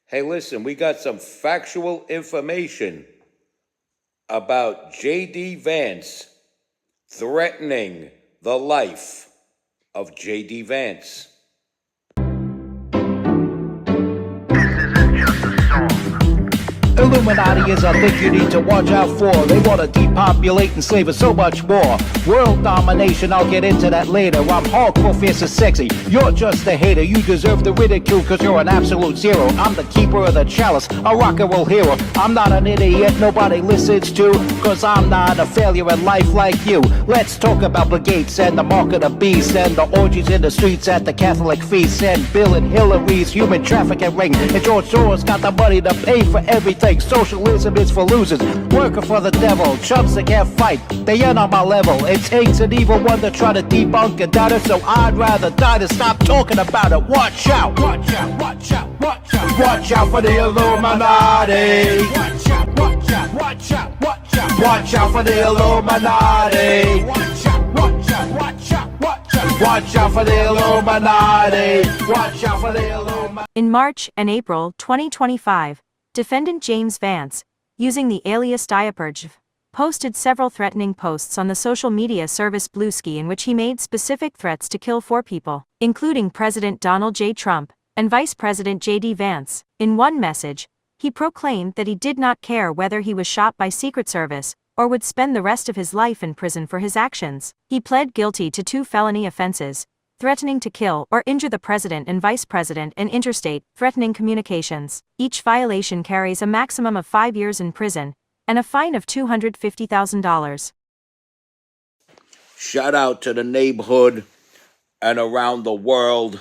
Hey, listen, we got some factual information about J.D. Vance threatening the life of J.D. Vance. Illuminati is a thing you need to watch out for. They want to depopulate and slave us so much more. World domination, I'll get into that later. I'm hardcore, fierce and sexy. You're just a hater. You deserve the ridicule because you're an absolute zero. I'm the keeper of the chalice, a rock and roll hero. I'm not an idiot nobody listens to, because I'm not a failure in life like you. Let's talk about Bill Gates and the mark of the beast and the orgies in the streets at the Catholic feasts and Bill and Hillary's human trafficking ring. And George Soros got the money to pay for everything. Socialism is for losers, working for the devil, chumps that can't fight, they ain't on my level. It takes an evil one to try to debunk and doubt it, so I'd rather die than stop talking about it. Watch out, watch out, watch out, watch out. Watch out for the Illuminati. Watch out, watch out, watch out, watch out. Watch out for the Illuminati. Watch out, watch out, watch out, watch out. Watch out for the Illuminati. Watch out for the Illuminati. In March and April 2025, Defendant James Vance, using the alias Diapurge, posted several threatening posts on the social media service Bluesky in which he made specific threats to kill 4 people, including President Donald J. Trump and Vice President J.D. Vance. In one message, he proclaimed that he did not care whether he was shot by Secret Service or would spend the rest of his life in prison for his actions. He pled guilty to 2 felony offenses: threatening to kill or injure the president and vice president, and interstate threatening communications. Each violation carries a maximum of 5 years in prison and a fine of $250,000. Shout out to the neighborhood and around the world.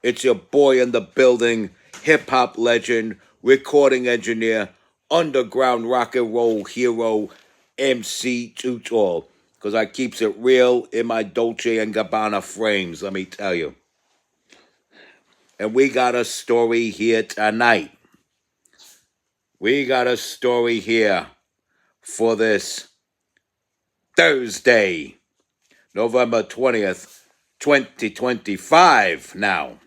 It's your boy in the building, hip-hop legend, recording engineer, underground rock and roll hero, MC Too Tall. Because I keeps it real in my Dolce & Gabbana frames, let me tell you. And we got a story here tonight. We got a story here for this Thursday, November 20th, 2025 now.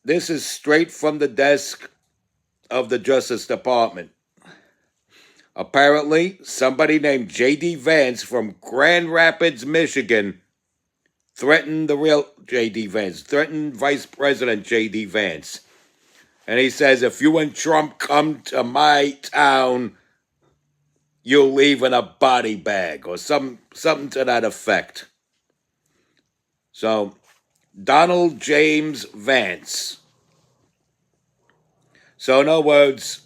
This is straight from the desk of the Justice Department. Apparently, somebody named J.D. Vance from Grand Rapids, Michigan, threatened the real J.D. Vance, threatened Vice President J.D. Vance. And he says, if you and Trump come to my town, you'll leave in a body bag, or something to that effect. So, Donald James Vance. So, in other words,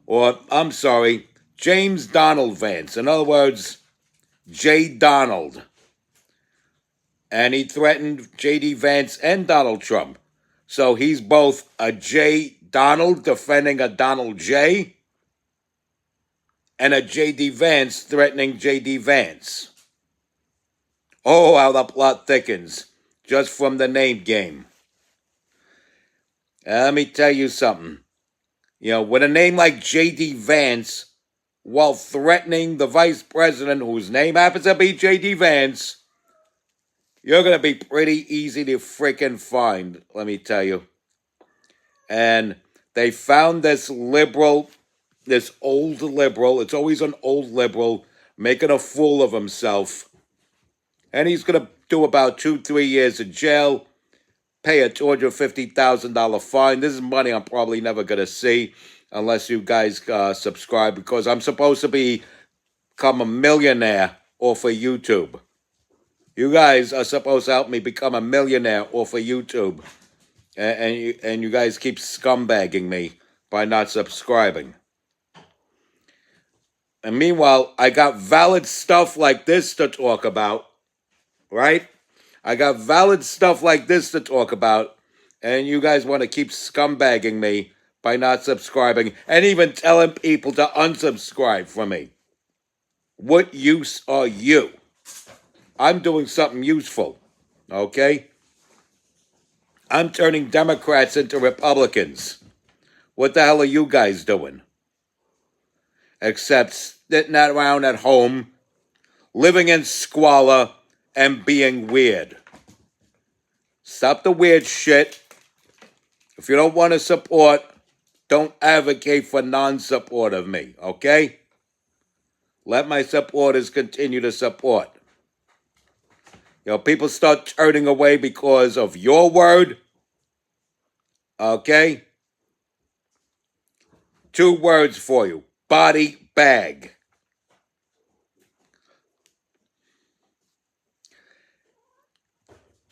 or, I'm sorry, James Donald Vance. In other words, J. Donald. And he threatened J.D. Vance and Donald Trump. So he's both a J. Donald defending a Donald J. and a J.D. Vance threatening J.D. Vance. Oh, how the plot thickens just from the name game. Let me tell you something. You know, with a name like J.D. Vance, while threatening the vice president, whose name happens to be J.D. Vance, you're going to be pretty easy to freaking find, let me tell you. And they found this liberal, this old liberal, it's always an old liberal, making a fool of himself. And he's going to do about 2-3 years in jail, pay a $250,000 fine. This is money I'm probably never going to see unless you guys subscribe, because I'm supposed to become a millionaire off of YouTube. You guys are supposed to help me become a millionaire off of YouTube. And you guys keep scumbagging me by not subscribing. And meanwhile, I got valid stuff like this to talk about, right? I got valid stuff like this to talk about, and you guys want to keep scumbagging me by not subscribing and even telling people to unsubscribe from me. What use are you? I'm doing something useful, okay? I'm turning Democrats into Republicans. What the hell are you guys doing? Except sitting around at home, living in squalor, and being weird. Stop the weird shit. If you don't want to support, don't advocate for non-support of me, okay? Let my supporters continue to support. People start turning away because of your word, okay? 2 words for you. Body bag.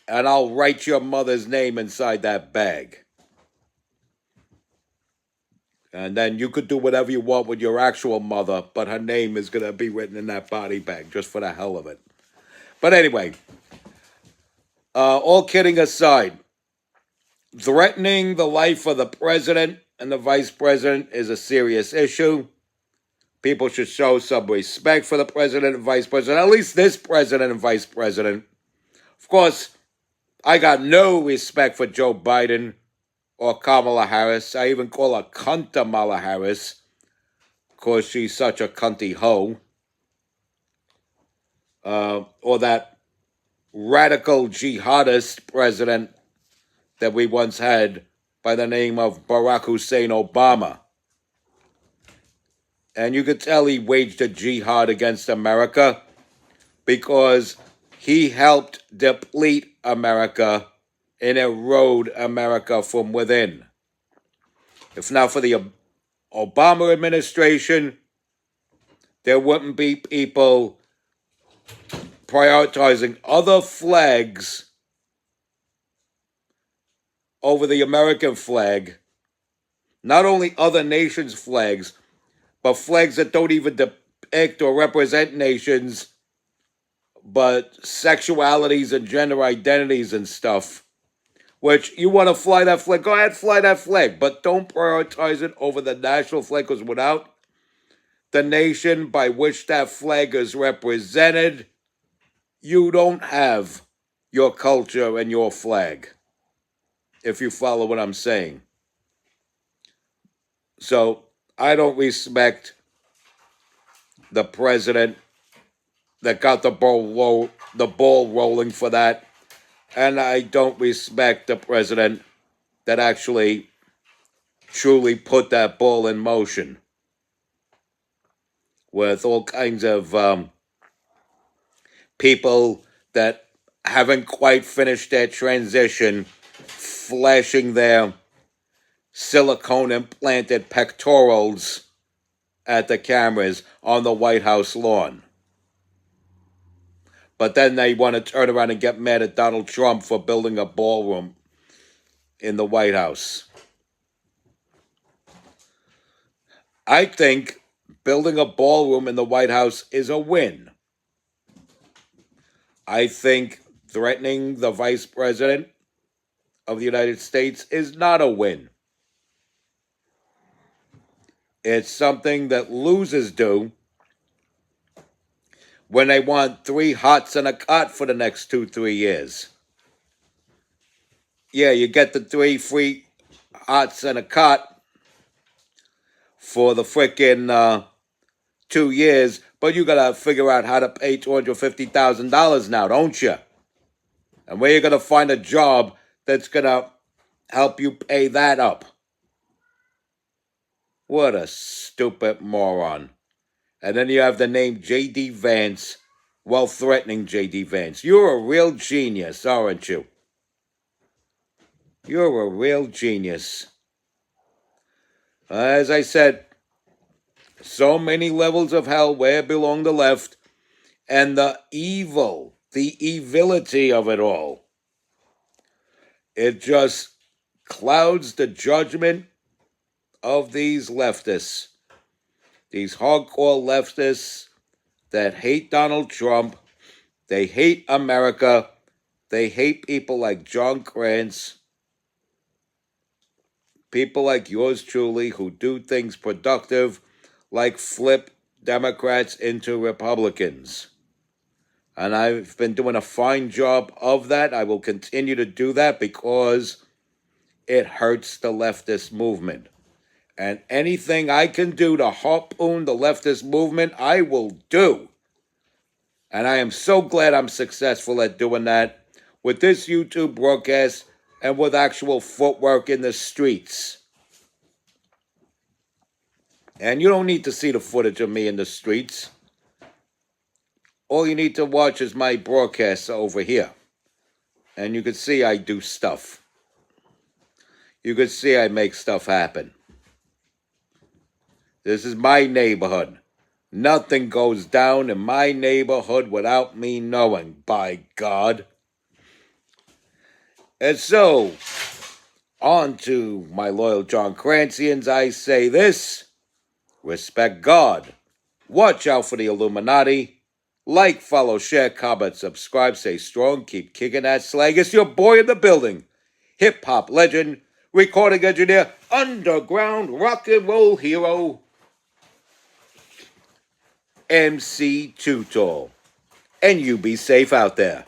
And I'll write your mother's name inside that bag. And then you could do whatever you want with your actual mother, but her name is going to be written in that body bag, just for the hell of it. But anyway, all kidding aside, threatening the life of the president and the vice president is a serious issue. People should show some respect for the president and vice president, at least this president and vice president. Of course, I got no respect for Joe Biden or Kamala Harris. I even call her cunt Kamala Harris, because she's such a cunty hoe. Or that radical jihadist president that we once had by the name of Barack Hussein Obama. And you could tell he waged a jihad against America because he helped deplete America and erode America from within. If not for the Obama administration, there wouldn't be people prioritizing other flags over the American flag. Not only other nations' flags, but flags that don't even depict or represent nations, but sexualities and gender identities and stuff. Which, you want to fly that flag, go ahead, fly that flag, but don't prioritize it over the national flag, because without the nation by which that flag is represented, you don't have your culture and your flag, if you follow what I'm saying. So, I don't respect the president that got the ball rolling for that. And I don't respect the president that actually truly put that ball in motion with all kinds of people that haven't quite finished their transition, flashing their silicone implanted pectorals at the cameras on the White House lawn. But then they want to turn around and get mad at Donald Trump for building a ballroom in the White House. I think building a ballroom in the White House is a win. I think threatening the vice president of the United States is not a win. It's something that losers do when they want 3 hots and a cot for the next 2-3 years. Yeah, you get the 3 free hots and a cot for the frickin' 2 years, but you gotta figure out how to pay $250,000 now, don't you? And where you gonna find a job that's gonna help you pay that up? What a stupid moron. And then you have the name J.D. Vance, while threatening J.D. Vance. You're a real genius, aren't you? You're a real genius. As I said, so many levels of hell where belong the left, and the evil, the evility of it all. It just clouds the judgment of these leftists. These hardcore leftists that hate Donald Trump, they hate America, they hate people like John Krantz, people like yours truly who do things productive, like flip Democrats into Republicans. And I've been doing a fine job of that. I will continue to do that because it hurts the leftist movement. And anything I can do to harpoon the leftist movement, I will do. And I am so glad I'm successful at doing that with this YouTube broadcast and with actual footwork in the streets. And you don't need to see the footage of me in the streets. All you need to watch is my broadcasts over here. And you can see I do stuff. You can see I make stuff happen. This is my neighborhood. Nothing goes down in my neighborhood without me knowing, by God. And so, on to my loyal John Crancians, I say this: respect God. Watch out for the Illuminati. Like, follow, share, comment, subscribe, stay strong, keep kicking that slag. It's your boy in the building. Hip-hop legend, recording engineer, underground rock and roll hero, MC Too Tall. And you be safe out there.